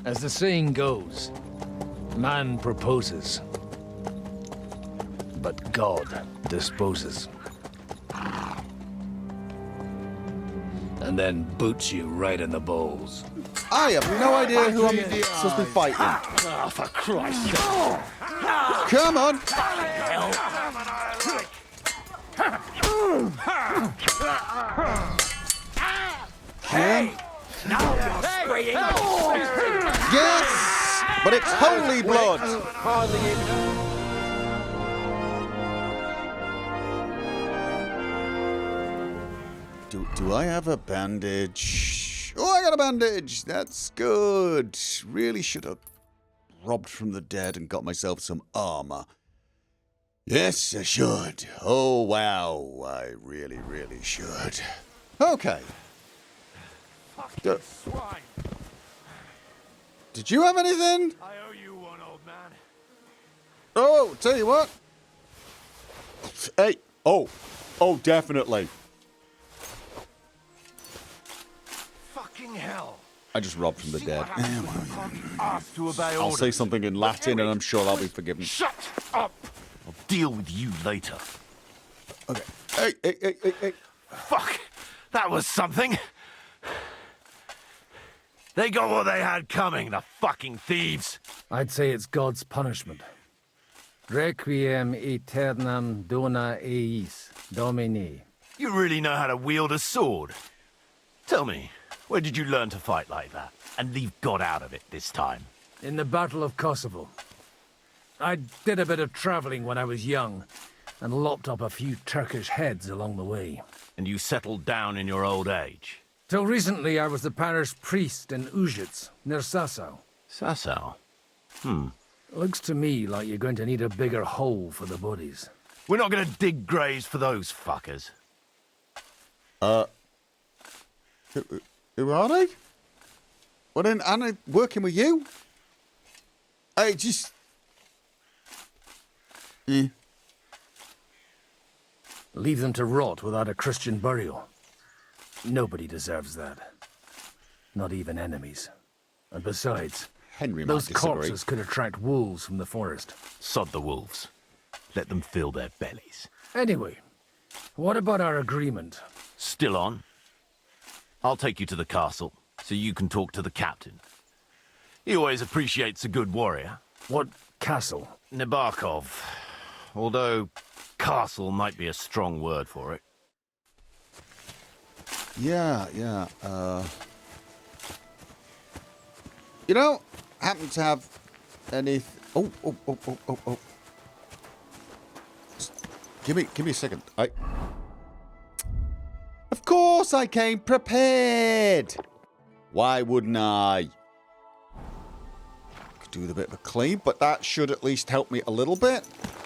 As the saying goes, man proposes, but God disposes. And then boots you right in the balls. I have no idea who I'm supposed to be fighting. Oh, for Christ's sake. Come on! Hey! Now you're spraying! Yes! But it's holy blood! Do I have a bandage? Oh, I got a bandage! That's good. Really should have robbed from the dead and got myself some armor. Yes, I should. Oh, wow. I really, really should. Okay. Swine. Did you have anything? I owe you one, old man. Oh, tell you what. Hey. Oh, definitely. Fucking hell. I just robbed from the dead. Asked to obey I'll orders. say something in Latin and I'm sure I'll be forgiven. Shut up! I'll deal with you later. Okay. Hey. Fuck! That was something. They got what they had coming, the fucking thieves. I'd say it's God's punishment. Requiem aeternam dona eis, Domini. You really know how to wield a sword. Tell me, where did you learn to fight like that? And leave God out of it this time? In the Battle of Kosovo. I did a bit of traveling when I was young, and lopped up a few Turkish heads along the way. And you settled down in your old age? Till recently, I was the parish priest in Ujits, near Sasau. Sasau? Looks to me like you're going to need a bigger hole for the bodies. We're not going to dig graves for those fuckers. Who are they? Well then, aren't I working with you? I just... Leave them to rot without a Christian burial. Nobody deserves that. Not even enemies. And besides, Henry might those disagree. corpses could attract wolves from the forest. Sod the wolves. Let them fill their bellies. Anyway, what about our agreement? Still on? I'll take you to the castle, so you can talk to the captain. He always appreciates a good warrior. What castle? Nebarkov. Although, castle might be a strong word for it. Yeah. You don't happen to have any... Oh. Just give me a second. Of course I came prepared. Why wouldn't I? Could do with a bit of a clean, but that should at least help me a little bit.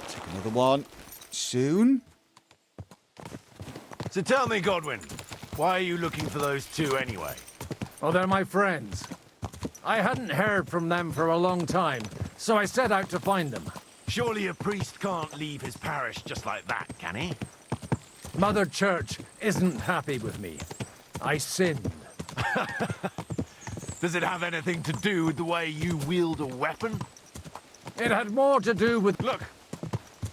Take another one soon. So tell me, Godwin, why are you looking for those two anyway? Oh, they're my friends. I hadn't heard from them for a long time, so I set out to find them. Surely a priest can't leave his parish just like that, can he? Mother Church isn't happy with me. I sinned. Does it have anything to do with the way you wield a weapon? It had more to do with... Look,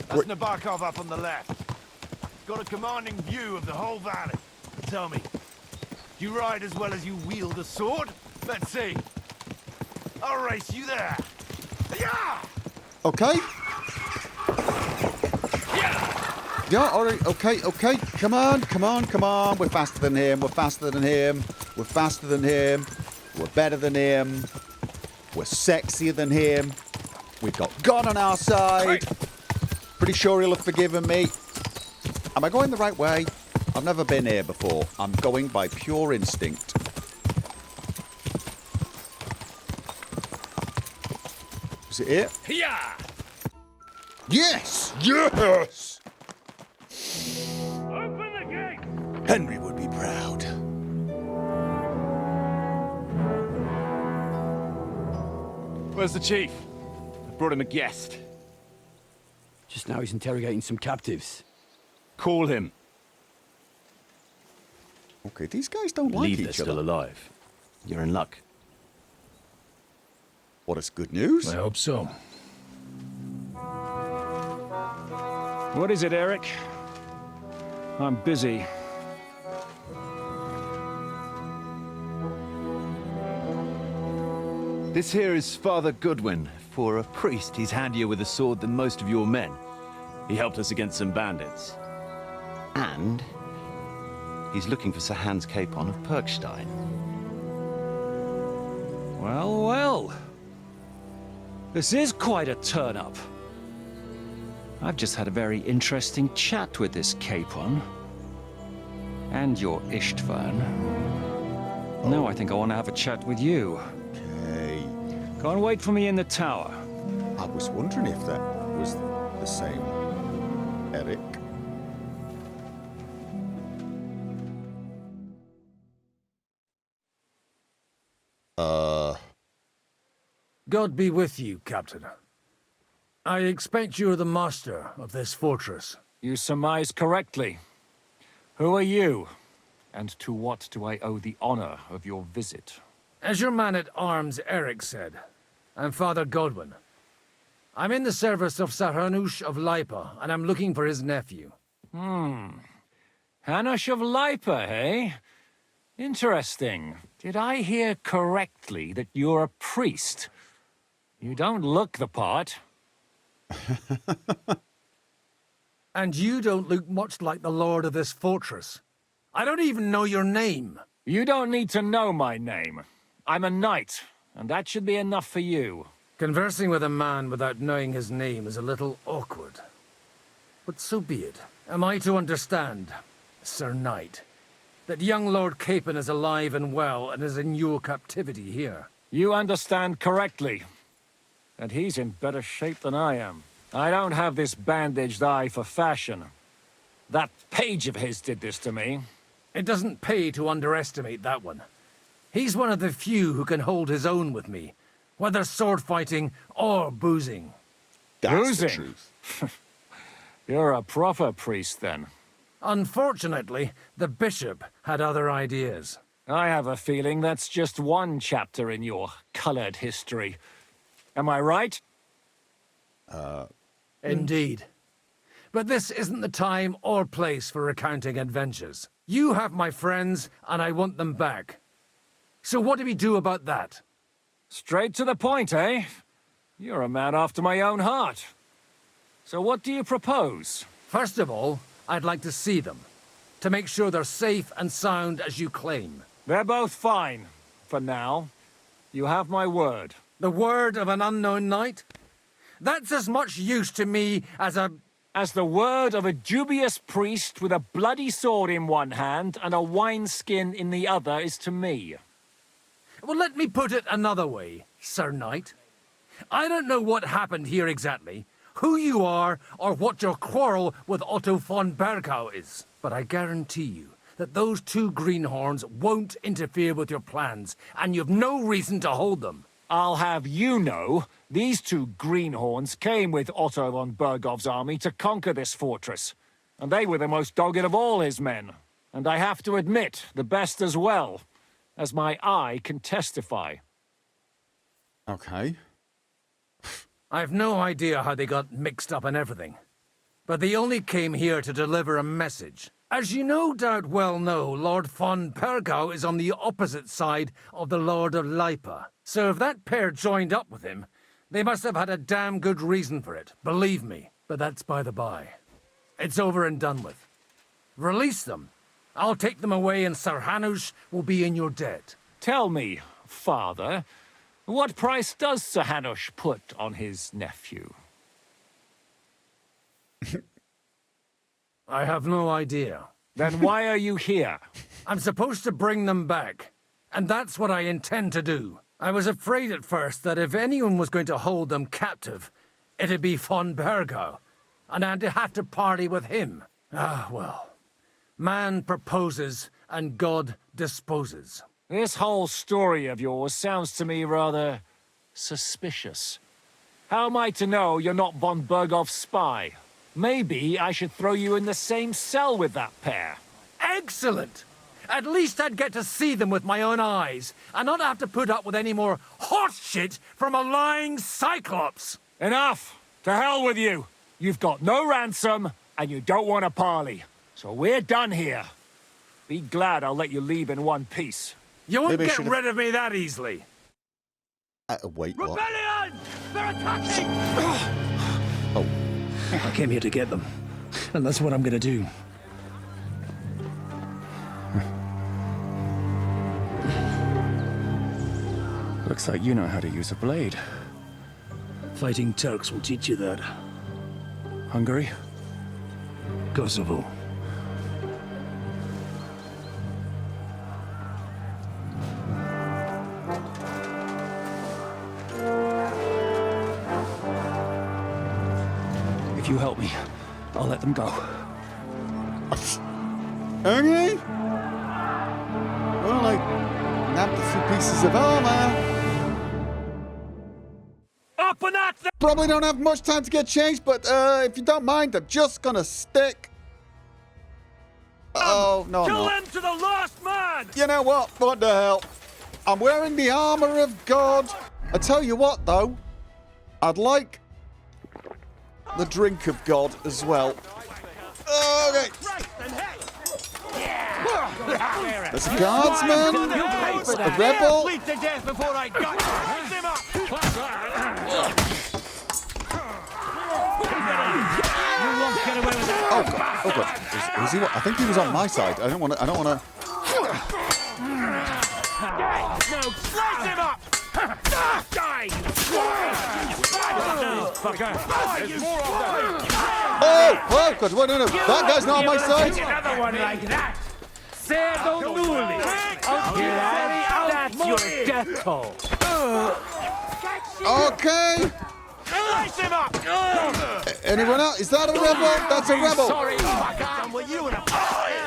that's Nabokov up on the left. Got a commanding view of the whole valley. Tell me, do you ride as well as you wield a sword? Let's see. I'll race you there. Yeah! Okay. Yeah, all right. Okay. Come on. We're faster than him. We're faster than him. We're better than him. We're sexier than him. We've got God on our side. Pretty sure he'll have forgiven me. Am I going the right way? I've never been here before. I'm going by pure instinct. Is it here? Yeah! Yes! Open the gate! Henry would be proud. Where's the chief? I brought him a guest. Just now he's interrogating some captives. Call him. Okay, these guys don't like Believe they're each still other. alive. You're in luck. What is good news? I hope so. What is it, Eric? I'm busy. This here is Father Goodwin. For a priest, he's handier with a sword than most of your men. He helped us against some bandits. And he's looking for Sir Hans Capon of Perkstein. Well, well. This is quite a turn-up. I've just had a very interesting chat with this Capon. And your Ishtvan. Now I think I want to have a chat with you. Okay. Go and wait for me in the tower. I was wondering if that was the same Eric. God be with you, Captain. I expect you're the master of this fortress. You surmise correctly. Who are you? And to what do I owe the honor of your visit? As your man-at-arms Eric said, I'm Father Godwin. I'm in the service of Sir Hanush of Lipa, and I'm looking for his nephew. Hanush of Lipa, eh? Interesting. Did I hear correctly that you're a priest? You don't look the part. And you don't look much like the lord of this fortress. I don't even know your name. You don't need to know my name. I'm a knight, and that should be enough for you. Conversing with a man without knowing his name is a little awkward. But so be it. Am I to understand, Sir Knight, that young Lord Capon is alive and well and is in your captivity here? You understand correctly. And he's in better shape than I am. I don't have this bandaged eye for fashion. That page of his did this to me. It doesn't pay to underestimate that one. He's one of the few who can hold his own with me, whether sword fighting or boozing. That's the Boozing? truth. You're a proper priest, then. Unfortunately, the bishop had other ideas. I have a feeling that's just one chapter in your colored history. Am I right? Indeed. But this isn't the time or place for recounting adventures. You have my friends, and I want them back. So what do we do about that? Straight to the point, eh? You're a man after my own heart. So what do you propose? First of all, I'd like to see them, to make sure they're safe and sound as you claim. They're both fine, for now. You have my word. The word of an unknown knight? That's as much use to me as the word of a dubious priest with a bloody sword in one hand and a wineskin in the other is to me. Well, let me put it another way, Sir Knight. I don't know what happened here exactly, who you are, or what your quarrel with Otto von Bergau is. But I guarantee you that those two greenhorns won't interfere with your plans, and you've no reason to hold them. I'll have you know, these two greenhorns came with Otto von Bergov's army to conquer this fortress. And they were the most dogged of all his men. And I have to admit, the best as well, as my eye can testify. Okay. I've no idea how they got mixed up in everything. But they only came here to deliver a message. As you no doubt well know, Lord von Bergau is on the opposite side of the Lord of Lipa. So if that pair joined up with him, they must have had a damn good reason for it, believe me. But that's by the by. It's over and done with. Release them. I'll take them away and Sir Hanush will be in your debt. Tell me, father, what price does Sir Hanush put on his nephew? I have no idea. Then why are you here? I'm supposed to bring them back, and that's what I intend to do. I was afraid at first that if anyone was going to hold them captive, it'd be von Bergau, and I'd have to parley with him. Ah, well. Man proposes, and God disposes. This whole story of yours sounds to me rather suspicious. How am I to know you're not von Bergov's spy? Maybe I should throw you in the same cell with that pair. Excellent! At least I'd get to see them with my own eyes, and not have to put up with any more horse shit from a lying cyclops. Enough! To hell with you! You've got no ransom, and you don't want a parley. So we're done here. Be glad I'll let you leave in one piece. You won't Maybe I get should've- rid of me that easily. Wait, what? Rebellion! They're attacking! Oh, I came here to get them, and that's what I'm gonna do. Looks like you know how to use a blade. Fighting Turks will teach you that. Hungary? Kosovo. If you help me, I'll let them go. okay. Well, I nabbed a few pieces of armor. Up and at them! Probably don't have much time to get changed, but if you don't mind, I'm just gonna stick. Oh, no, I'm Kill not. them to the last man! You know what? What the hell? I'm wearing the armor of God. I tell you what, though. I'd like the drink of God as well. Okay. There's a guardsman. A rebel. Bleed to death before I gut you! Raise him up! You won't get away with that. Oh God! Oh God! Is he? I think he was on my side. I don't want to. I don't want to. No, slice him up! Die, you Fucker. more of them! Oh God! Wait, no! That guy's not on my side. Another one like that. Servo nulli. That's your death toll. Okay. Slice him up! Anyone else? Is that a rebel? That's a rebel. Sorry, Done with you in a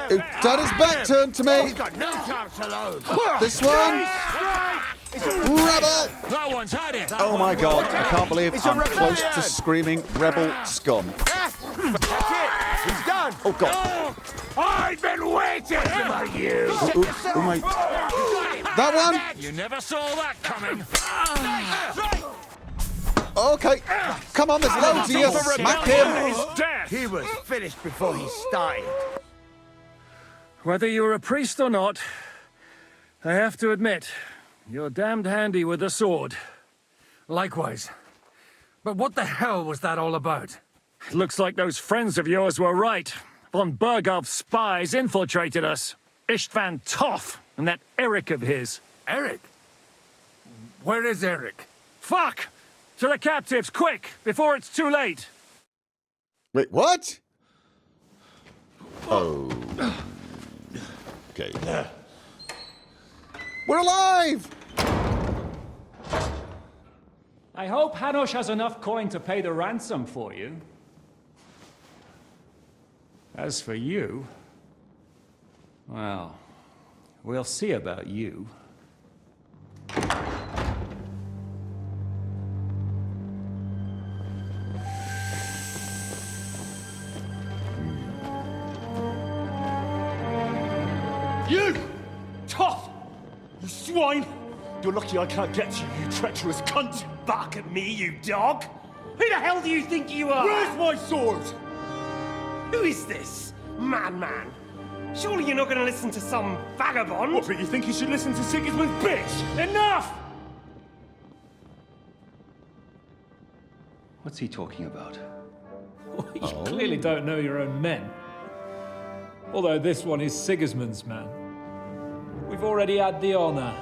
Who turned his back turned to me. got no chance alone! This one. Rebel. That one's had it! Oh my God! I can't believe I'm close to screaming rebel scum. That's it! He's done! Oh God! I've been waiting for you. Oh my! That one. You never saw that coming! Okay. Come on, there's loads of you. Smack him. He's dead! He was finished before he started. Whether you're a priest or not, I have to admit, you're damned handy with a sword. Likewise. But what the hell was that all about? It looks like those friends of yours were right. Von Bergov's spies infiltrated us. Istvan Toth and that Eric of his. Eric? Where is Eric? Fuck! To the captives, quick, before it's too late! Wait, what? Oh. Okay. We're alive! I hope Hanush has enough coin to pay the ransom for you. As for you, well, we'll see about you. You! Toth! You swine! You're lucky I can't get to you, you treacherous cunt! Bark at me, you dog! Who the hell do you think you are? Where's my sword? Who is this? Madman! Surely you're not going to listen to some vagabond? What, but you think you should listen to Sigismund's bitch? Enough! What's he talking about? You clearly don't know your own men. Although this one is Sigismund's man. We've already had the honor.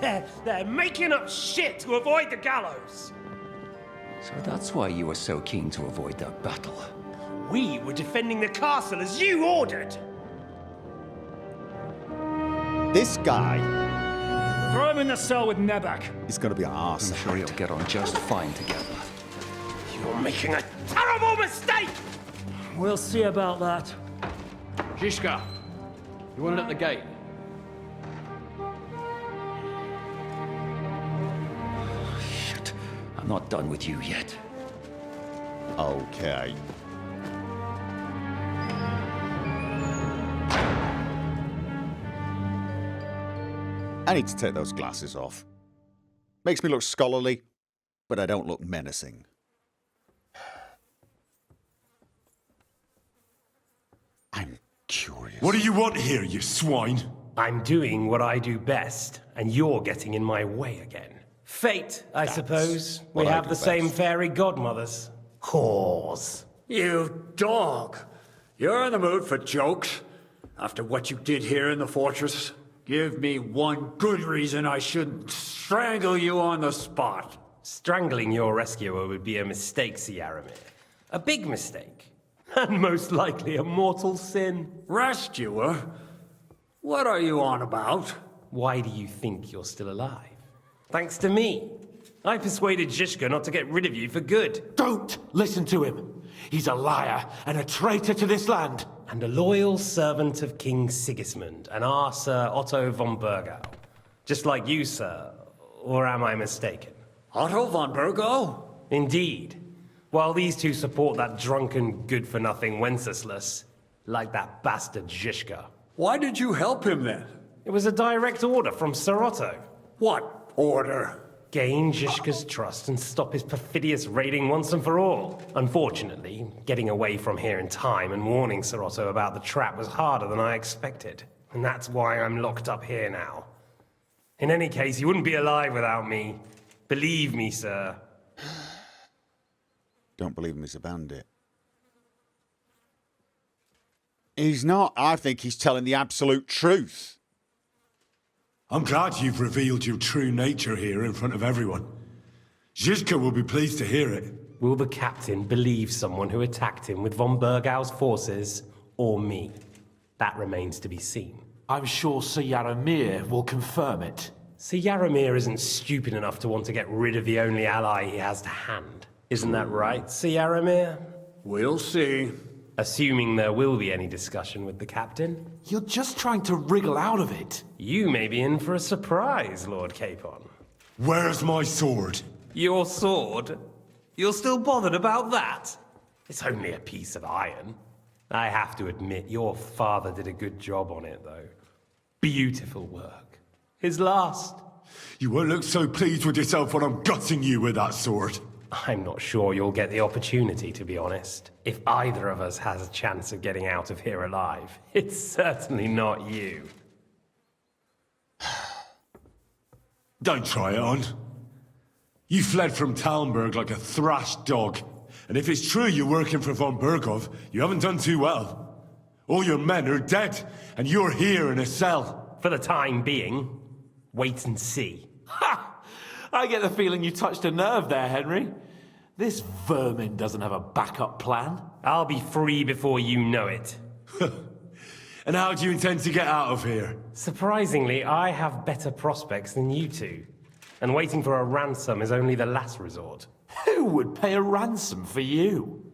They're making up shit to avoid the gallows! So that's why you were so keen to avoid that battle. We were defending the castle as you ordered! This guy Throw him in the cell with Nebak. is going to be an arse. I'm sure you'll get on just fine together. You're making a terrible mistake! We'll see about that. Zizka, you want it at the gate? Shit, I'm not done with you yet. Okay. I need to take those glasses off. Makes me look scholarly, but I don't look menacing. I'm curious. What do you want here, you swine? I'm doing what I do best, and you're getting in my way again. Fate, I suppose. We have the same fairy godmothers. Whores. You dog! You're in the mood for jokes? After what you did here in the fortress? Give me one good reason I shouldn't strangle you on the spot. Strangling your rescuer would be a mistake, Yaramir. A big mistake. And most likely a mortal sin. Rescuer? What are you on about? Why do you think you're still alive? Thanks to me. I persuaded Zhishka not to get rid of you for good. Don't listen to him. He's a liar and a traitor to this land. And a loyal servant of King Sigismund and our Sir Otto von Burgau. Just like you, sir. Or am I mistaken? Otto von Burgau? Indeed. While these two support that drunken, good-for-nothing Wenceslas, like that bastard Zhishka. Why did you help him then? It was a direct order from Sir Otto. What order? Gain Zhishka's trust and stop his perfidious raiding once and for all. Unfortunately, getting away from here in time and warning Sir Otto about the trap was harder than I expected. And that's why I'm locked up here now. In any case, he wouldn't be alive without me. Believe me, sir. Don't believe him, he's a bandit. He's not. I think he's telling the absolute truth. I'm glad you've revealed your true nature here in front of everyone. Zhishka will be pleased to hear it. Will the captain believe someone who attacked him with von Burgau's forces, or me? That remains to be seen. I'm sure Sir Yaramir will confirm it. Sir Yaramir isn't stupid enough to want to get rid of the only ally he has to hand. Isn't that right, Sir Yaramir? We'll see. Assuming there will be any discussion with the captain. You're just trying to wriggle out of it. You may be in for a surprise, Lord Capon. Where's my sword? Your sword? You're still bothered about that? It's only a piece of iron. I have to admit, your father did a good job on it, though. Beautiful work. His last. You won't look so pleased with yourself when I'm gutting you with that sword. I'm not sure you'll get the opportunity, to be honest. If either of us has a chance of getting out of here alive, it's certainly not you. Don't try it on. You fled from Talmberg like a thrashed dog. And if it's true you're working for von Burgov, you haven't done too well. All your men are dead, and you're here in a cell. For the time being, wait and see. Ha! I get the feeling you touched a nerve there, Henry. This vermin doesn't have a backup plan. I'll be free before you know it. And how do you intend to get out of here? Surprisingly, I have better prospects than you two. And waiting for a ransom is only the last resort. Who would pay a ransom for you?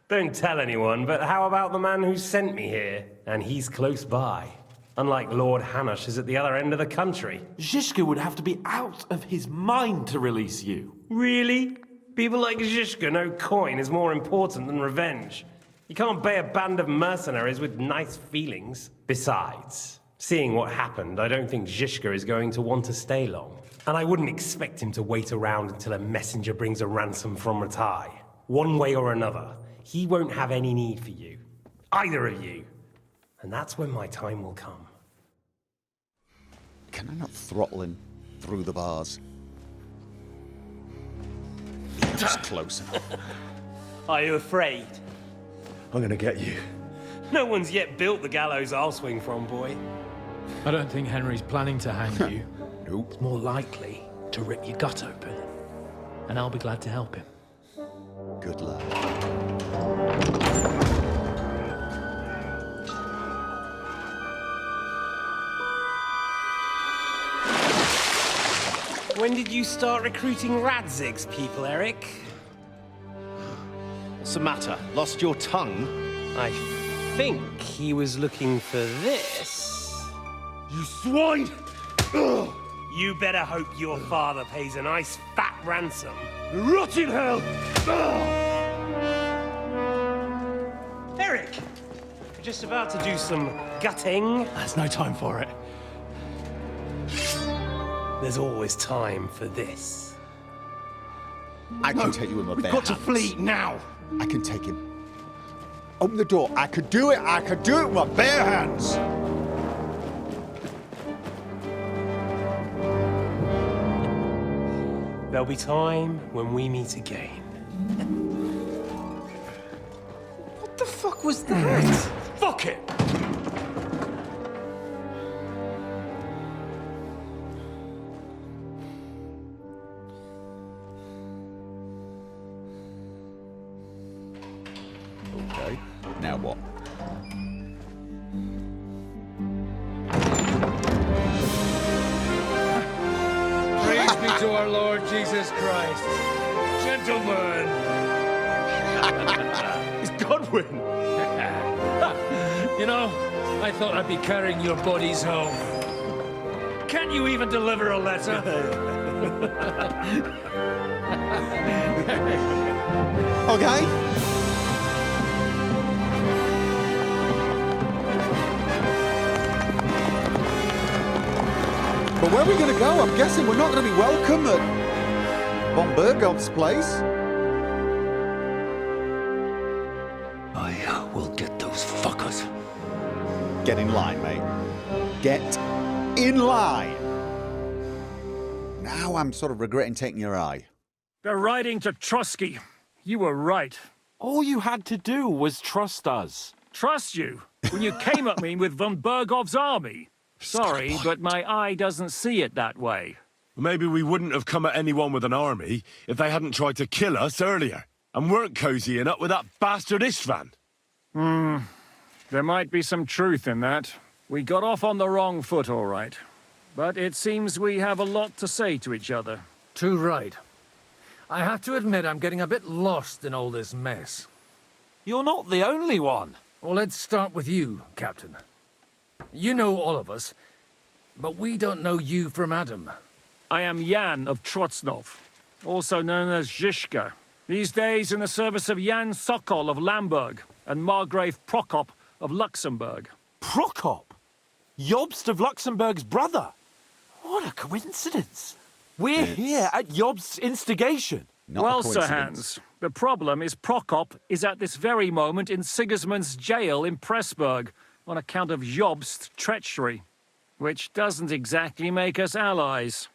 Don't tell anyone, but how about the man who sent me here? And he's close by. Unlike Lord Hanush is at the other end of the country. Zhishka would have to be out of his mind to release you. Really? People like Zhishka know coin is more important than revenge. You can't pay a band of mercenaries with nice feelings. Besides, seeing what happened, I don't think Zhishka is going to want to stay long. And I wouldn't expect him to wait around until a messenger brings a ransom from Ratai. One way or another, he won't have any need for you. Either of you. And that's when my time will come. Can I not throttle him through the bars? Just closer. Are you afraid? I'm gonna get you. No one's yet built the gallows I'll swing from, boy. I don't think Henry's planning to hang you. Nope. It's more likely to rip your gut open. And I'll be glad to help him. Good lad. When did you start recruiting Radzig's people, Eric? What's the matter? Lost your tongue? I think he was looking for this. You swine! Ugh. You better hope your father pays a nice fat ransom. Rot in hell! Eric! We're just about to do some gutting. There's no time for it. There's always time for this. I can take you with my bare We've got to hands. flee now. I can take him. Open the door. I could do it. I could do it with my bare hands. There'll be time when we meet again. What the fuck was that? Fuck it. Okay. Now what? Praise be to our Lord Jesus Christ. Gentlemen. It's Godwin. You know, I thought I'd be carrying your bodies home. Can't you even deliver a letter? Okay. But where are we going to go? I'm guessing we're not going to be welcome at Von Bergov's place. I will get those fuckers. Get in line, mate. Get in line. Now I'm sort of regretting taking your eye. They're riding to Trotsky. You were right. All you had to do was trust us. Trust you when you came at me with von Bergov's army. Sorry, but my eye doesn't see it that way. Maybe we wouldn't have come at anyone with an army if they hadn't tried to kill us earlier and weren't cozying up with that bastard Istvan. There might be some truth in that. We got off on the wrong foot, all right. But it seems we have a lot to say to each other. Too right. I have to admit I'm getting a bit lost in all this mess. You're not the only one. Well, let's start with you, Captain. You know all of us, but we don't know you from Adam. I am Jan of Trotsnov, also known as Zizka. These days in the service of Jan Sokol of Lamberg and Margrave Prokop of Luxembourg. Prokop? Jobst of Luxembourg's brother? What a coincidence. We're here at Jobst's instigation. Not a Well, Sir coincidence. Hans, the problem is Prokop is at this very moment in Sigismund's jail in Pressburg on account of Jobst's treachery, which doesn't exactly make us allies.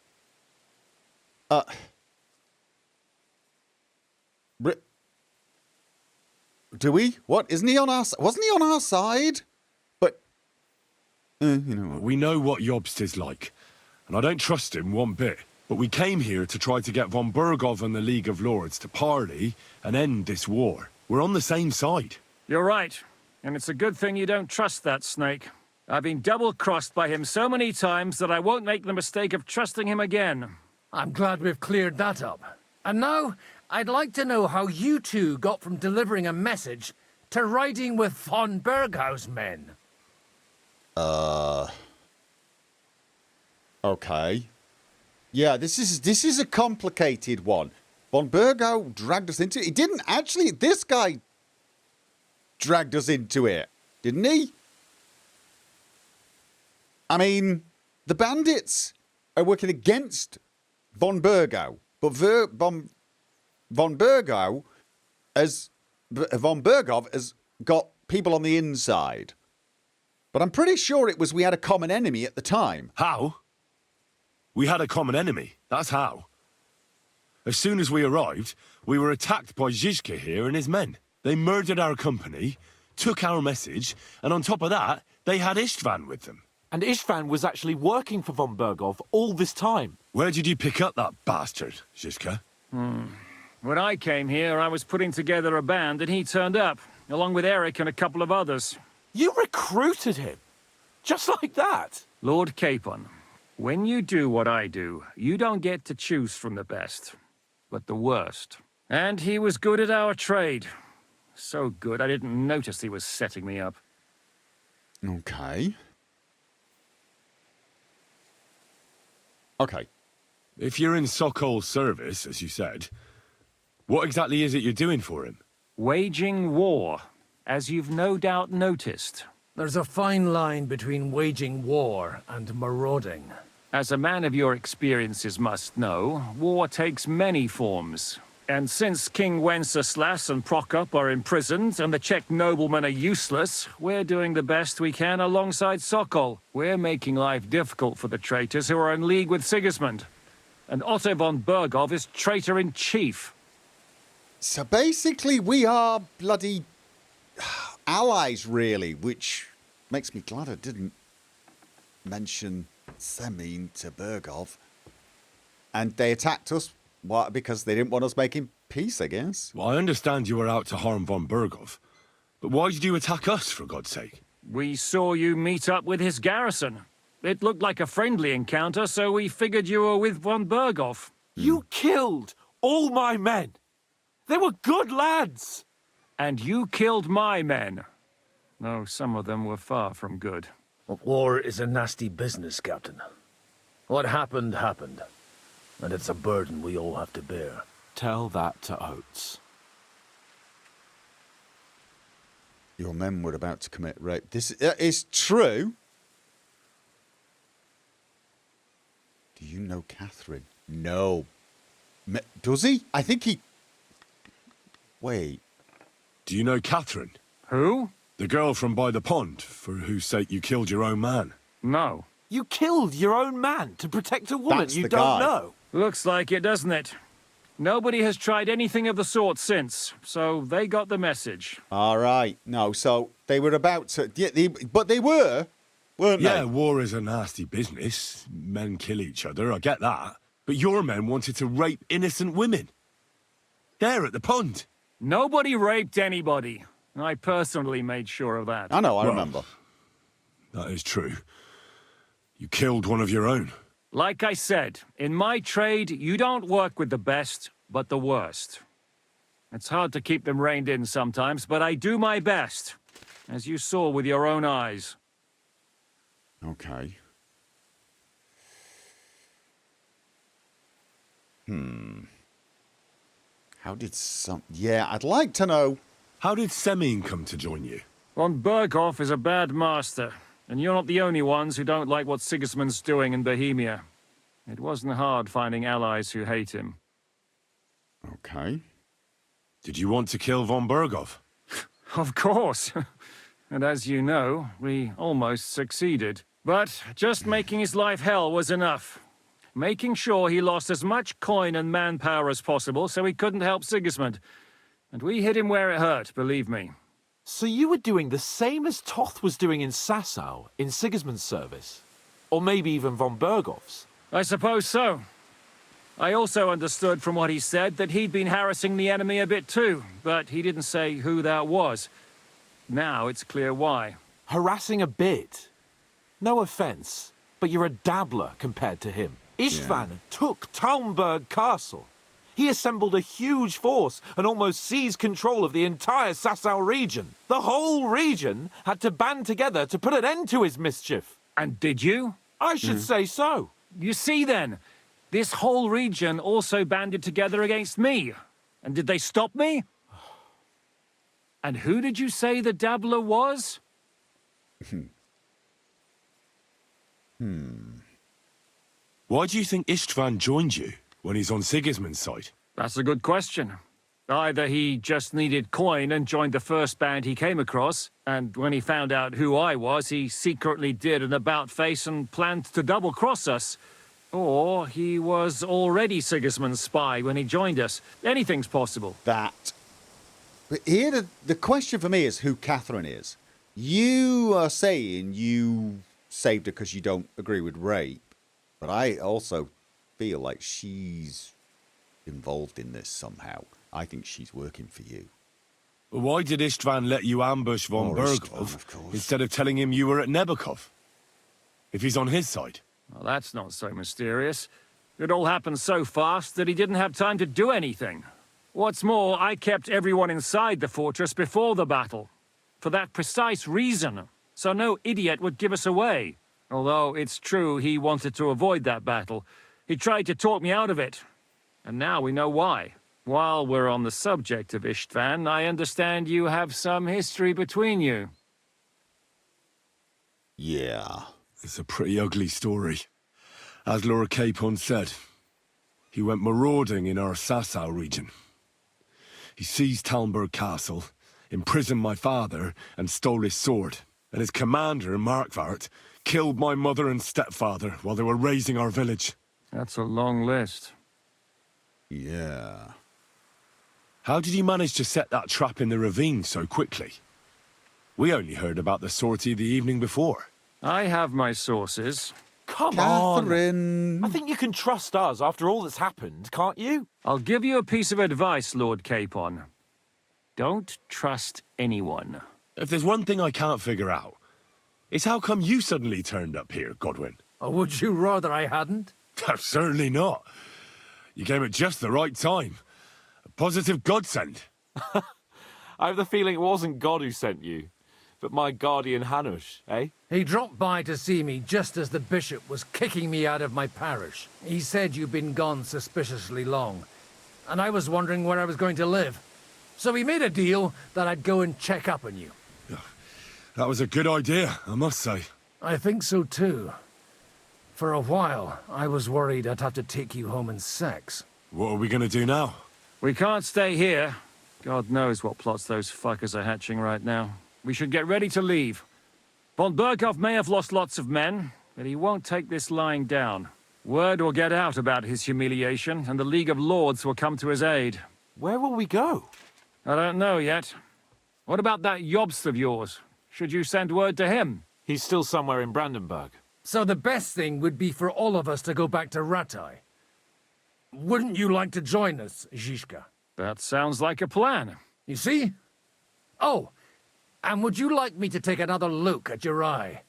Do we? What? Isn't he on our side? Wasn't he on our side? But, you know what? We know what Jobst is like, and I don't trust him one bit. But we came here to try to get von Bergov and the League of Lords to parley and end this war. We're on the same side. You're right, and it's a good thing you don't trust that snake. I've been double-crossed by him so many times that I won't make the mistake of trusting him again. I'm glad we've cleared that up. And now, I'd like to know how you two got from delivering a message to riding with von Berghaus men. Okay. Yeah, this is a complicated one. Von Bergau dragged us into it. He didn't actually. This guy dragged us into it, didn't he? I mean, the bandits are working against von Bergau, but von Bergau von Bergov has got people on the inside. But I'm pretty sure it was we had a common enemy at the time. How? We had a common enemy, that's how. As soon as we arrived, we were attacked by Zizka here and his men. They murdered our company, took our message, and on top of that, they had Istvan with them. And Istvan was actually working for von Bergov all this time. Where did you pick up that bastard, Zizka? When I came here, I was putting together a band and he turned up, along with Eric and a couple of others. You recruited him? Just like that? Lord Capon, when you do what I do, you don't get to choose from the best, but the worst. And he was good at our trade. So good, I didn't notice he was setting me up. Okay. Okay. If you're in Sokol's service, as you said, what exactly is it you're doing for him? Waging war, as you've no doubt noticed. There's a fine line between waging war and marauding. As a man of your experiences must know, war takes many forms. And since King Wenceslas and Prokop are imprisoned and the Czech noblemen are useless, we're doing the best we can alongside Sokol. We're making life difficult for the traitors who are in league with Sigismund. And Otto von Berghof is traitor-in-chief. So basically we are bloody allies, really, which makes me glad I didn't mention Semyon to Berghof. And they attacked us. Why? Because they didn't want us making peace, I guess. Well, I understand you were out to harm von Berghof, but why did you attack us, for God's sake? We saw you meet up with his garrison. It looked like a friendly encounter, so we figured you were with von Berghof. You killed all my men. They were good lads. And you killed my men. Though some of them were far from good. War is a nasty business, Captain. What happened, happened. And it's a burden we all have to bear. Tell that to Oates. Your men were about to commit rape. This is true. Do you know Catherine? No. Does he? I think he... Wait. Do you know Catherine? Who? The girl from by the pond, for whose sake you killed your own man. No. You killed your own man to protect a woman That's you the don't guy. know. Looks like it, doesn't it? Nobody has tried anything of the sort since, so they got the message. All right. No, so they were about to... Yeah, but they were, weren't they? Yeah, war is a nasty business. Men kill each other, I get that. But your men wanted to rape innocent women. There at the pond. Nobody raped anybody. I personally made sure of that. I know, I Well, remember. That is true. You killed one of your own. Like I said, in my trade, you don't work with the best, but the worst. It's hard to keep them reined in sometimes, but I do my best, as you saw with your own eyes. Okay. How did some... Yeah, I'd like to know... How did Semyon come to join you? Von Berghof is a bad master, and you're not the only ones who don't like what Sigismund's doing in Bohemia. It wasn't hard finding allies who hate him. Okay. Did you want to kill von Berghof? Of course. And as you know, we almost succeeded. But just making his life hell was enough. Making sure he lost as much coin and manpower as possible so he couldn't help Sigismund. And we hit him where it hurt, believe me. So you were doing the same as Toth was doing in Sasau, in Sigismund's service? Or maybe even von Berghof's? I suppose so. I also understood from what he said that he'd been harassing the enemy a bit too, but he didn't say who that was. Now it's clear why. Harassing a bit? No offence, but you're a dabbler compared to him. Istvan took Talmberg Castle. He assembled a huge force and almost seized control of the entire Sasau region. The whole region had to band together to put an end to his mischief. And did you? I should say so. You see then, this whole region also banded together against me. And did they stop me? And who did you say the dabbler was? Why do you think Istvan joined you when he's on Sigismund's side? That's a good question. Either he just needed coin and joined the first band he came across, and when he found out who I was, he secretly did an about-face and planned to double-cross us. Or he was already Sigismund's spy when he joined us. Anything's possible. That. But here, the question for me is who Catherine is. You are saying you saved her because you don't agree with rape, but I also feel like she's involved in this somehow. I think she's working for you. But why did Istvan let you ambush von Or Berghof Istvan, of course. instead of telling him you were at Nebakov? If he's on his side. Well, that's not so mysterious. It all happened so fast that he didn't have time to do anything. What's more, I kept everyone inside the fortress before the battle. For that precise reason. So no idiot would give us away. Although it's true he wanted to avoid that battle. He tried to talk me out of it. And now we know why. While we're on the subject of Istvan, I understand you have some history between you. Yeah. It's a pretty ugly story. As Lord Capon said, he went marauding in our Sasau region. He seized Talmberg Castle, imprisoned my father, and stole his sword. And his commander, Markvart, killed my mother and stepfather while they were raising our village. That's a long list. Yeah. How did he manage to set that trap in the ravine so quickly? We only heard about the sortie the evening before. I have my sources. Come Catherine. on. I think you can trust us after all that's happened, can't you? I'll give you a piece of advice, Lord Capon. Don't trust anyone. If there's one thing I can't figure out, it's how come you suddenly turned up here, Godwin? Or would you rather I hadn't? Certainly not. You came at just the right time. A positive godsend. I have the feeling it wasn't God who sent you, but my guardian Hanush, eh? He dropped by to see me just as the bishop was kicking me out of my parish. He said you'd been gone suspiciously long, and I was wondering where I was going to live. So he made a deal that I'd go and check up on you. That was a good idea, I must say. I think so too. For a while, I was worried I'd have to take you home in sex. What are we gonna do now? We can't stay here. God knows what plots those fuckers are hatching right now. We should get ready to leave. Von Berghoff may have lost lots of men, but he won't take this lying down. Word will get out about his humiliation, and the League of Lords will come to his aid. Where will we go? I don't know yet. What about that Jobst of yours? Should you send word to him? He's still somewhere in Brandenburg. So the best thing would be for all of us to go back to Ratai. Wouldn't you like to join us, Zizka? That sounds like a plan. You see? Oh, and would you like me to take another look at your eye?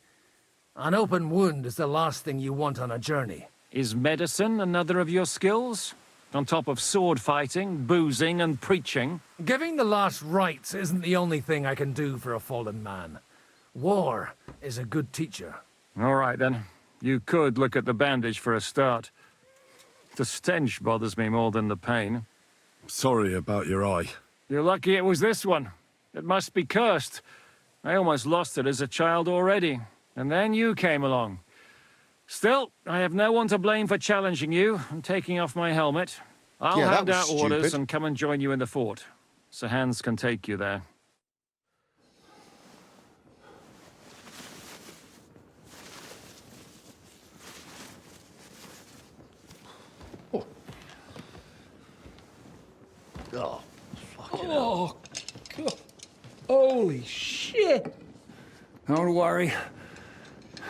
An open wound is the last thing you want on a journey. Is medicine another of your skills? On top of sword fighting, boozing, and preaching? Giving the last rites isn't the only thing I can do for a fallen man. War is a good teacher. All right, then. You could look at the bandage for a start. The stench bothers me more than the pain. Sorry about your eye. You're lucky it was this one. It must be cursed. I almost lost it as a child already. And then you came along. Still, I have no one to blame for challenging you and taking off my helmet. I'll hand out orders and come and join you in the fort. Sir Hans can take you there. Oh, fucking hell. God. Holy shit! Don't worry.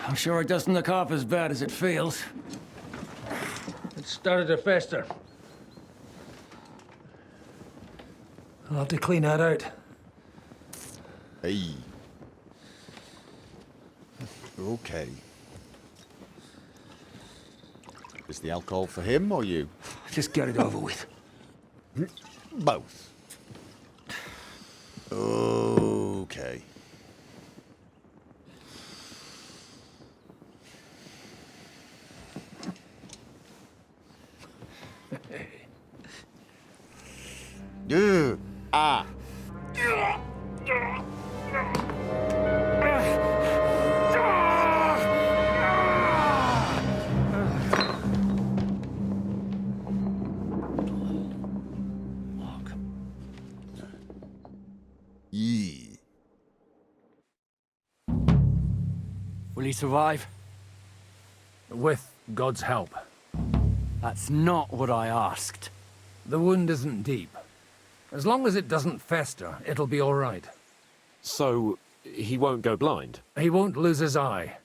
I'm sure it doesn't look half as bad as it feels. It started to fester. I'll have to clean that out. Hey. Okay. Is the alcohol for him or you? Just get it over with. Both. Okay. Ah. Will he survive? With God's help. That's not what I asked. The wound isn't deep. As long as it doesn't fester, it'll be all right. So, he won't go blind? He won't lose his eye.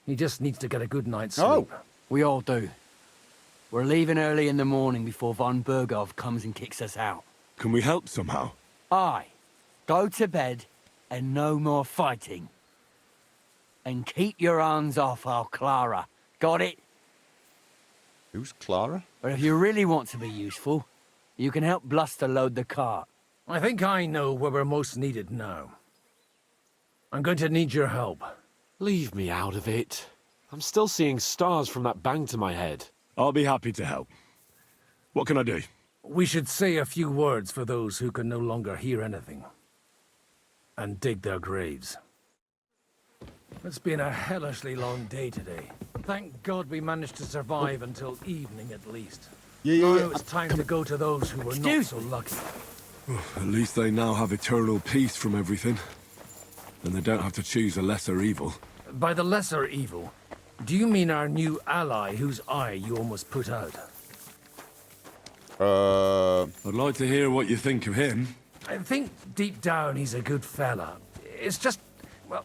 He just needs to get a good night's sleep. We all do. We're leaving early in the morning before von Berghoff comes and kicks us out. Can we help somehow? Aye. Go to bed and no more fighting. And keep your hands off our Clara. Got it? Who's Clara? But if you really want to be useful, you can help Bluster load the cart. I think I know where we're most needed now. I'm going to need your help. Leave me out of it. I'm still seeing stars from that bang to my head. I'll be happy to help. What can I do? We should say a few words for those who can no longer hear anything. And dig their graves. It's been a hellishly long day today. Thank God we managed to survive until evening at least. Yeah. Now it's time to go to those who were not so lucky. At least they now have eternal peace from everything. And they don't have to choose a lesser evil. By the lesser evil, do you mean our new ally whose eye you almost put out? I'd like to hear what you think of him. I think deep down he's a good fella. It's just, well,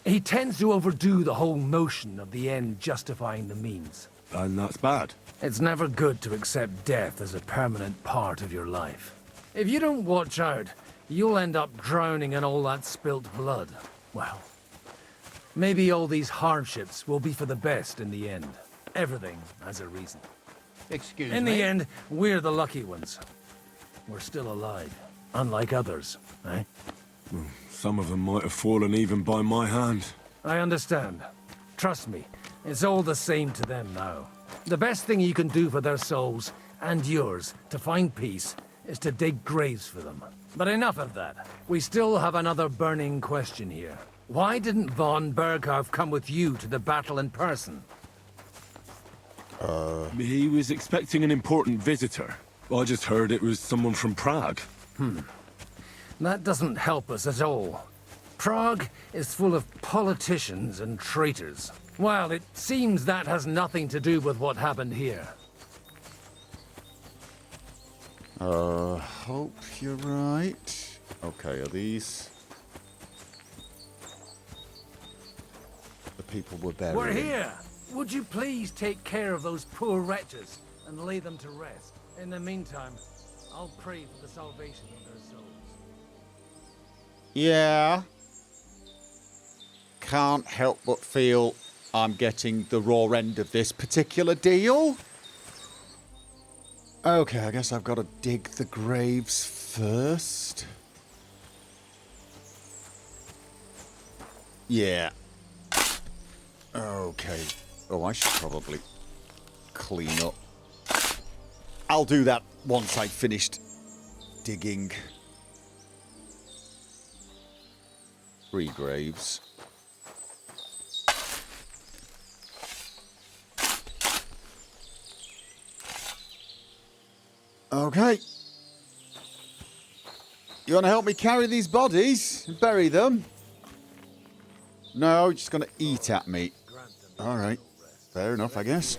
he tends to overdo the whole notion of the end justifying the means. And that's bad. It's never good to accept death as a permanent part of your life. If you don't watch out, you'll end up drowning in all that spilt blood. Well, maybe all these hardships will be for the best in the end. Everything has a reason. Excuse In me? the end, we're the lucky ones. We're still alive, unlike others, eh? Some of them might have fallen even by my hand. I understand. Trust me, it's all the same to them now. The best thing you can do for their souls, and yours, to find peace, is to dig graves for them. But enough of that. We still have another burning question here. Why didn't von Berghoff come with you to the battle in person? He was expecting an important visitor. I just heard it was someone from Prague. That doesn't help us at all. Prague is full of politicians and traitors. Well, it seems that has nothing to do with what happened here. Hope you're right. Okay, are these the people we're burying? We're here! Would you please take care of those poor wretches and lay them to rest? In the meantime, I'll pray for the salvation of their souls. Yeah. Can't help but feel I'm getting the raw end of this particular deal. Okay, I guess I've got to dig the graves first. Yeah. Okay. Oh, I should probably clean up. I'll do that once I've finished digging. 3 graves. Okay. You want to help me carry these bodies and bury them? No, you're just going to eat at me. All right. Fair enough, I guess.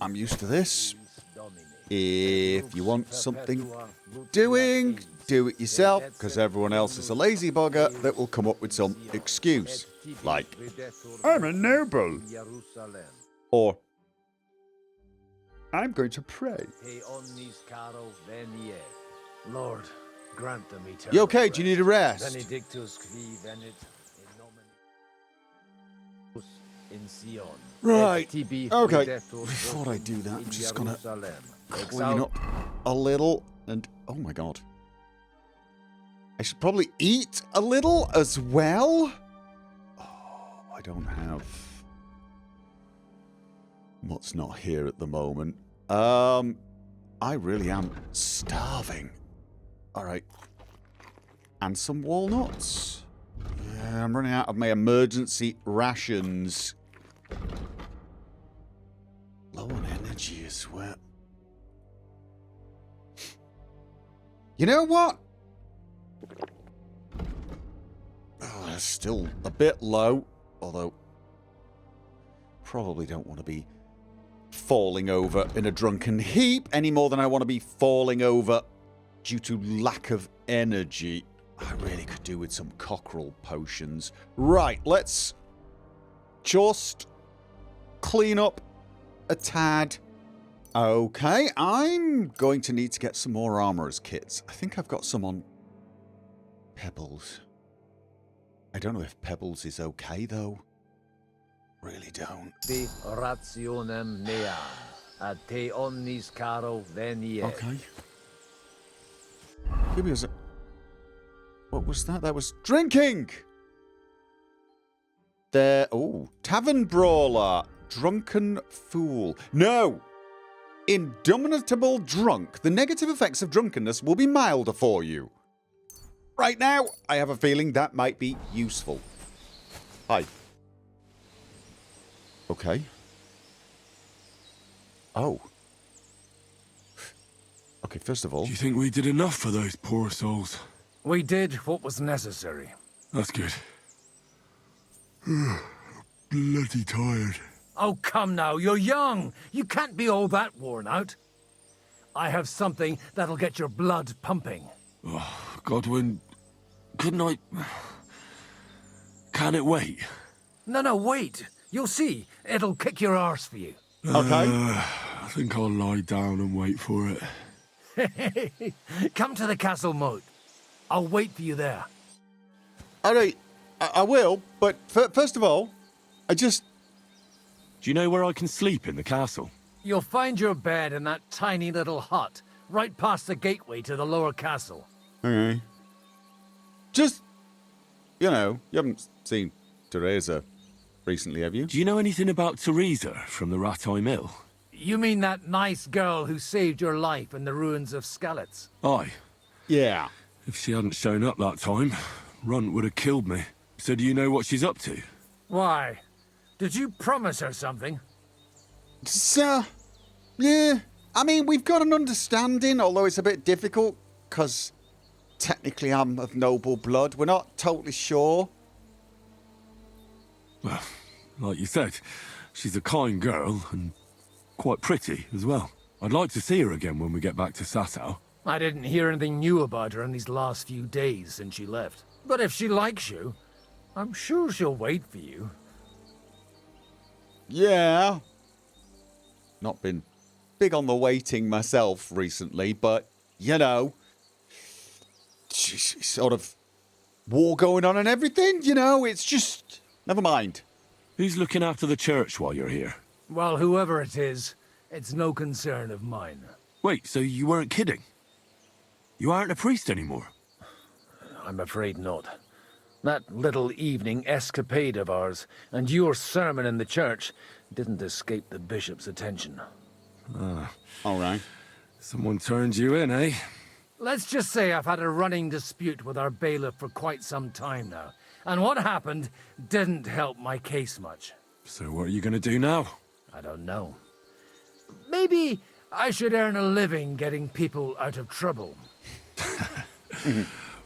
I'm used to this. If you want something doing, do it yourself, because everyone else is a lazy bugger that will come up with some excuse. Like, I'm a noble. Or, I'm going to pray. Lord, grant them eternal You okay? Do you need a rest? Benedictus qui venit in Sion. Right. Okay. Before I do that, I'm just going to clean up a little. And, oh my god. I should probably eat a little as well. Oh, I don't have... What's not here at the moment? I really am starving. Alright. And some walnuts. Yeah, I'm running out of my emergency rations. Low on energy as well. You know what? Oh, that's still a bit low. Although, probably don't want to be falling over in a drunken heap any more than I want to be falling over due to lack of energy. I really could do with some cockerel potions. Right, let's just clean up a tad. Okay, I'm going to need to get some more armorer's kits. I think I've got some on Pebbles. I don't know if Pebbles is okay, though. Really don't. Rationem meam, ad te omnis caro veniet. Okay. Give me a sec. What was that? That was drinking! There. Oh, Tavern Brawler. Drunken Fool. No! Indomitable Drunk. The negative effects of drunkenness will be milder for you. Right now, I have a feeling that might be useful. Hi. Okay. Oh. Okay, first of all... Do you think we did enough for those poor souls? We did what was necessary. That's good. Bloody tired. Oh, come now, you're young. You can't be all that worn out. I have something that'll get your blood pumping. Oh, Godwin, couldn't I... Can it wait? No, wait. You'll see. It'll kick your arse for you. Okay. I think I'll lie down and wait for it. Come to the castle moat. I'll wait for you there. All right, I will, but first of all, Do you know where I can sleep in the castle? You'll find your bed in that tiny little hut, right past the gateway to the lower castle. Okay. Just, you haven't seen Teresa recently, have you? Do you know anything about Teresa from the Rattay Mill? You mean that nice girl who saved your life in the ruins of Skalitz? Aye. Yeah. If she hadn't shown up that time, Runt would have killed me. So do you know what she's up to? Why? Did you promise her something? So, yeah. I mean, we've got an understanding, although it's a bit difficult, because technically I'm of noble blood. We're not totally sure. Well, like you said, she's a kind girl and quite pretty as well. I'd like to see her again when we get back to Sasau. I didn't hear anything new about her in these last few days since she left. But if she likes you, I'm sure she'll wait for you. Yeah. Not been big on the waiting myself recently, but, sort of war going on and everything, it's just... Never mind. Who's looking after the church while you're here? Well, whoever it is, it's no concern of mine. Wait, so you weren't kidding? You aren't a priest anymore? I'm afraid not. That little evening escapade of ours and your sermon in the church didn't escape the bishop's attention. All right. Someone turned you in, eh? Let's just say I've had a running dispute with our bailiff for quite some time now. And what happened didn't help my case much. So what are you going to do now? I don't know. Maybe I should earn a living getting people out of trouble.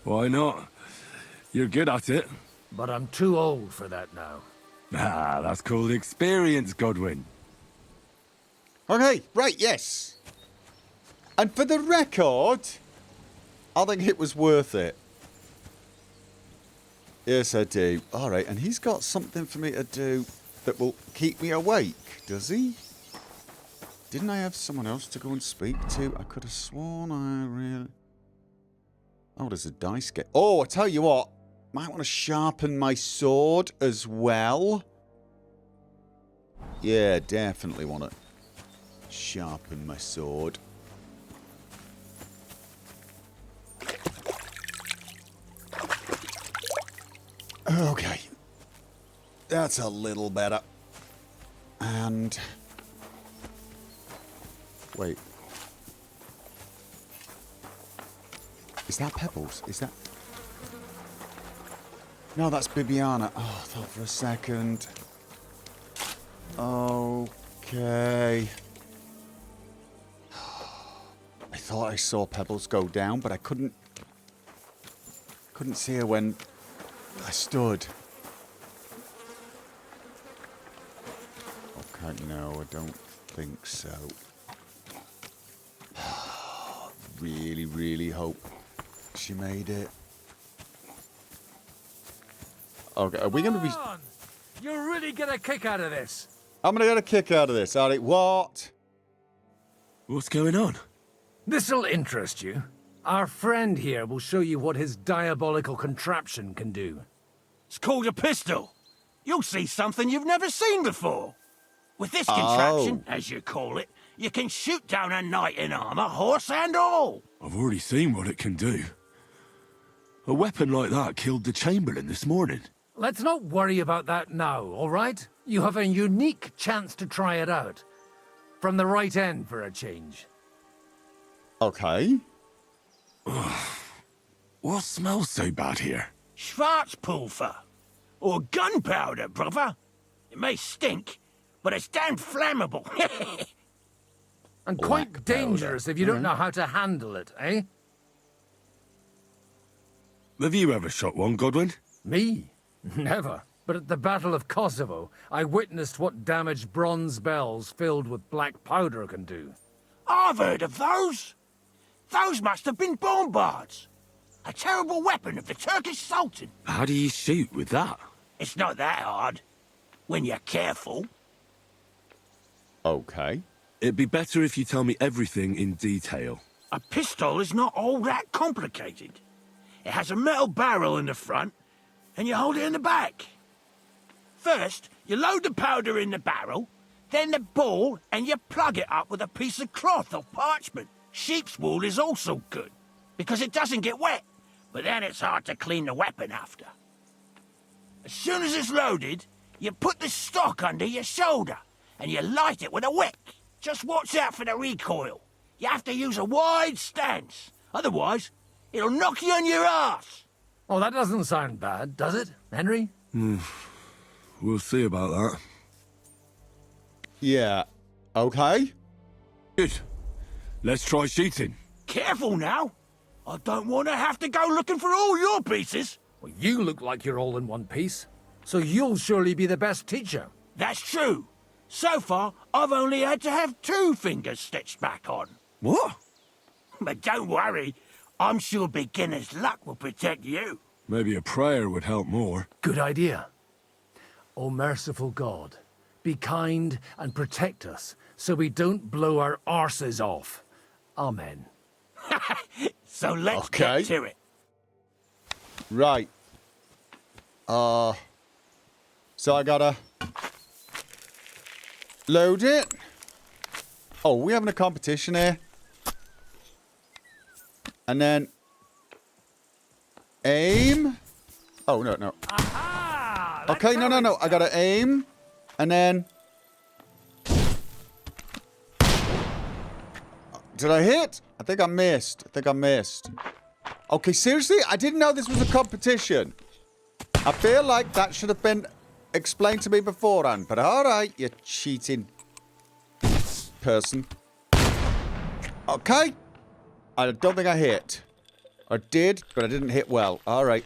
Why not? You're good at it. But I'm too old for that now. Ah, that's called experience, Godwin. Okay, right, yes. And for the record, I think it was worth it. Yes, I do. All right, and he's got something for me to do that will keep me awake, does he? Didn't I have someone else to go and speak to? I could have sworn I really... Oh, there's a dice game. Oh, I tell you what. Might want to sharpen my sword as well. Yeah, definitely want to sharpen my sword. Okay. That's a little better. And... Wait. Is that Pebbles? Is that... No, that's Bibiana. Oh, I thought for a second. Okay. I thought I saw Pebbles go down, but I couldn't see her when I stood. Okay, no, I don't think so. Really, really hope she made it. Okay, are we going to be... You're really get a kick out of this. I'm going to get a kick out of this. All right, what? What's going on? This'll interest you. Our friend here will show you what his diabolical contraption can do. It's called a pistol. You'll see something you've never seen before. With this contraption, as you call it, you can shoot down a knight in armor, horse and all. I've already seen what it can do. A weapon like that killed the Chamberlain this morning. Let's not worry about that now, all right? You have a unique chance to try it out. From the right end for a change. Okay. What smells so bad here? Schwarzpulver. Or gunpowder, brother. It may stink, but it's damn flammable. And quite dangerous if you don't know how to handle it, eh? Have you ever shot one, Godwin? Me? Never. But at the Battle of Kosovo, I witnessed what damage bronze bells filled with black powder can do. I've heard of those. Those must have been bombards. A terrible weapon of the Turkish Sultan. How do you shoot with that? It's not that hard, when you're careful. Okay. It'd be better if you tell me everything in detail. A pistol is not all that complicated. It has a metal barrel in the front, and you hold it in the back. First, you load the powder in the barrel, then the ball, and you plug it up with a piece of cloth or parchment. Sheep's wool is also good, because it doesn't get wet, but then it's hard to clean the weapon after. As soon as it's loaded, you put the stock under your shoulder, and you light it with a wick. Just watch out for the recoil. You have to use a wide stance, otherwise it'll knock you on your ass. Oh, that doesn't sound bad, does it, Henry? We'll see about that. Yeah. Okay. Good. Let's try shooting. Careful now. I don't want to have to go looking for all your pieces. Well, you look like you're all in one piece, so you'll surely be the best teacher. That's true. So far, I've only had to have 2 fingers stitched back on. What? But don't worry. I'm sure beginner's luck will protect you. Maybe a prayer would help more. Good idea. O merciful God, be kind and protect us so we don't blow our arses off. Amen. So let's get to it. Right. So I gotta load it. Oh, we having a competition here. And then aim. Oh, no. Aha! Okay, no. I gotta aim. And then... Did I hit? I think I missed. Okay, seriously? I didn't know this was a competition. I feel like that should have been explained to me beforehand. But alright, you cheating person. Okay. I don't think I hit. I did, but I didn't hit well. Alright.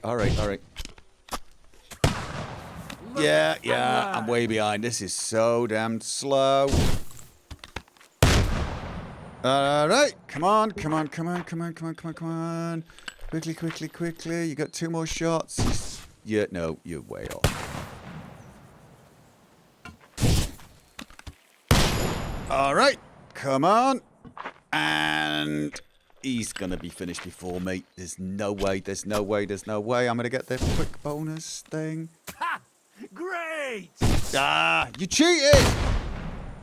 Yeah, I'm way behind. This is so damn slow. Alright, come on. Quickly. You got 2 more shots. Yeah, no, you're way off. Alright, come on. And he's gonna be finished before me. There's no way. I'm gonna get the quick bonus thing. Ha! Great! Ah, you cheated!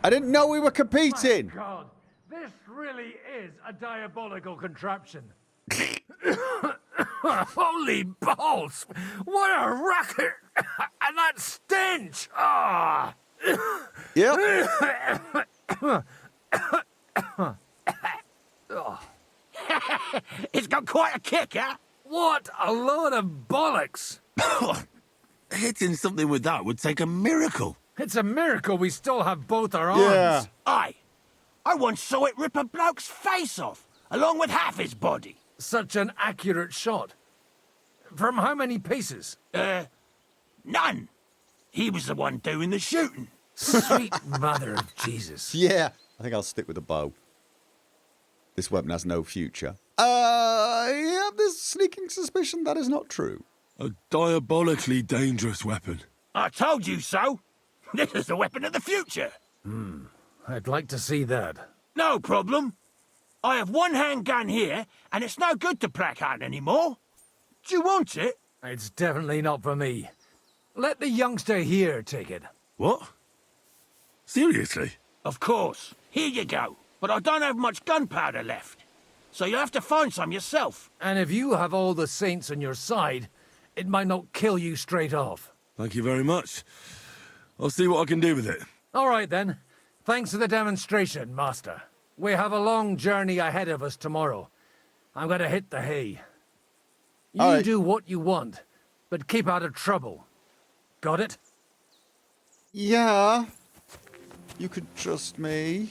I didn't know we were competing. My God, this really is a diabolical contraption. Holy balls! What a racket! And that stench! Ah! Yep. It's got quite a kick, huh? What a load of bollocks! Hitting something with that would take a miracle. It's a miracle we still have both our arms. Yeah. Aye. I once saw it rip a bloke's face off, along with half his body. Such an accurate shot. From how many paces? None. He was the one doing the shooting. Sweet mother of Jesus. Yeah, I think I'll stick with the bow. This weapon has no future. I have this sneaking suspicion that is not true. A diabolically dangerous weapon. I told you so. This is the weapon of the future. I'd like to see that. No problem. I have one handgun here, and it's no good to placard anymore. Do you want it? It's definitely not for me. Let the youngster here take it. What? Seriously? Of course. Here you go. But I don't have much gunpowder left. So you'll have to find some yourself. And if you have all the saints on your side, it might not kill you straight off. Thank you very much. I'll see what I can do with it. All right, then. Thanks for the demonstration, Master. We have a long journey ahead of us tomorrow. I'm going to hit the hay. You do what you want, but keep out of trouble. Got it? Yeah. You could trust me.